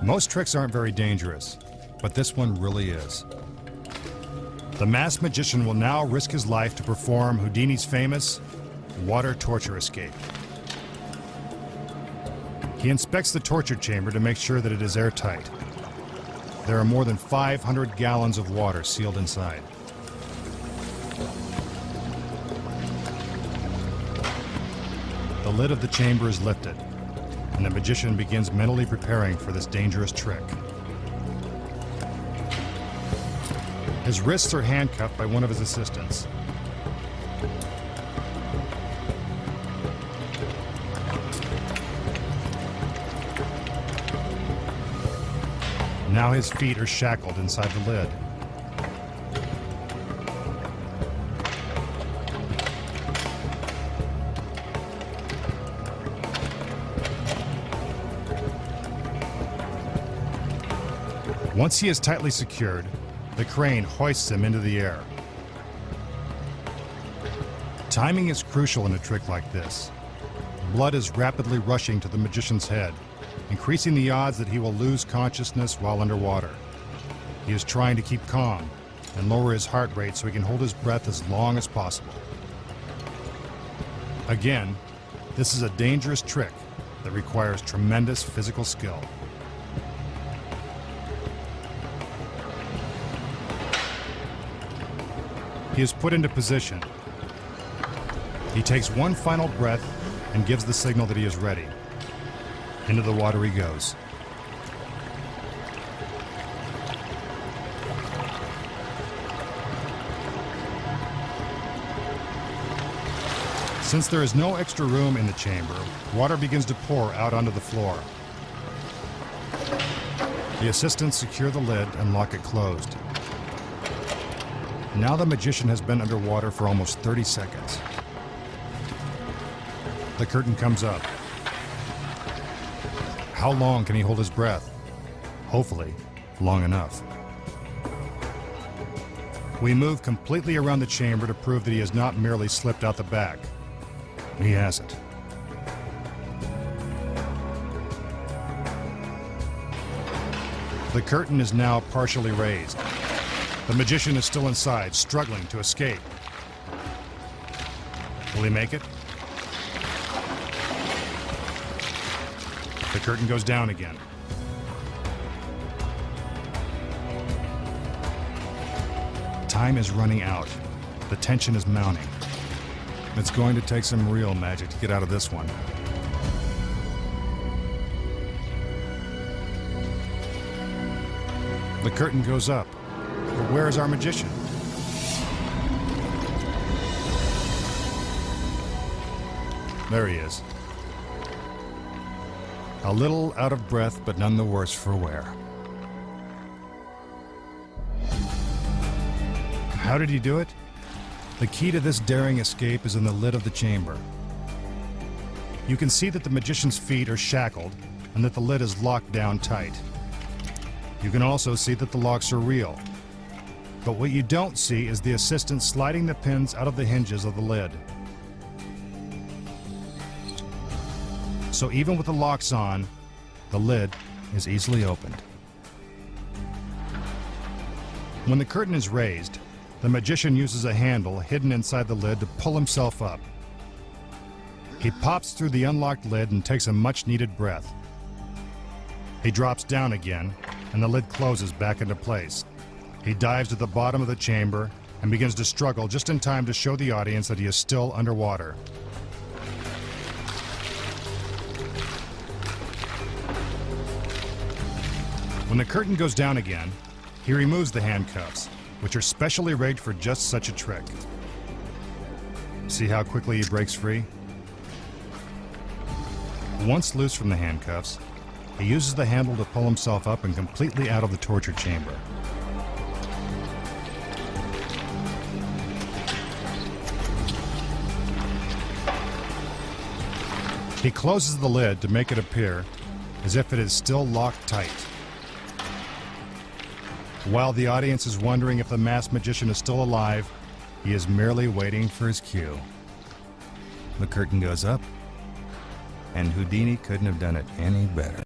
Most tricks aren't very dangerous, but this one really is. The masked magician will now risk his life to perform Houdini's famous water torture escape. He inspects the torture chamber to make sure that it is airtight. There are more than 500 gallons of water sealed inside. The lid of the chamber is lifted, and the magician begins mentally preparing for this dangerous trick. His wrists are handcuffed by one of his assistants. Now his feet are shackled inside the lid. Once he is tightly secured, the crane hoists him into the air. Timing is crucial in a trick like this. Blood is rapidly rushing to the magician's head, increasing the odds that he will lose consciousness while underwater. He is trying to keep calm and lower his heart rate so he can hold his breath as long as possible. Again, this is a dangerous trick that requires tremendous physical skill. He is put into position. He takes one final breath and gives the signal that he is ready. Into the water he goes. Since there is no extra room in the chamber, water begins to pour out onto the floor. The assistants secure the lid and lock it closed. Now the magician has been underwater for almost 30 seconds. The curtain comes up. How long can he hold his breath? Hopefully, long enough. We move completely around the chamber to prove that he has not merely slipped out the back. He hasn't. The curtain is now partially raised. The magician is still inside, struggling to escape. Will he make it? The curtain goes down again. Time is running out. The tension is mounting. It's going to take some real magic to get out of this one. The curtain goes up. But where is our magician? There he is. A little out of breath, but none the worse for wear. How did he do it? The key to this daring escape is in the lid of the chamber. You can see that the magician's feet are shackled and that the lid is locked down tight. You can also see that the locks are real. But what you don't see is the assistant sliding the pins out of the hinges of the lid. So even with the locks on, the lid is easily opened. When the curtain is raised, the magician uses a handle hidden inside the lid to pull himself up. He pops through the unlocked lid and takes a much-needed breath. He drops down again, and the lid closes back into place. He dives to the bottom of the chamber and begins to struggle just in time to show the audience that he is still underwater. When the curtain goes down again, he removes the handcuffs, which are specially rigged for just such a trick. See how quickly he breaks free? Once loose from the handcuffs, he uses the handle to pull himself up and completely out of the torture chamber. He closes the lid to make it appear as if it is still locked tight. While the audience is wondering if the masked magician is still alive, he is merely waiting for his cue. The curtain goes up, and Houdini couldn't have done it any better.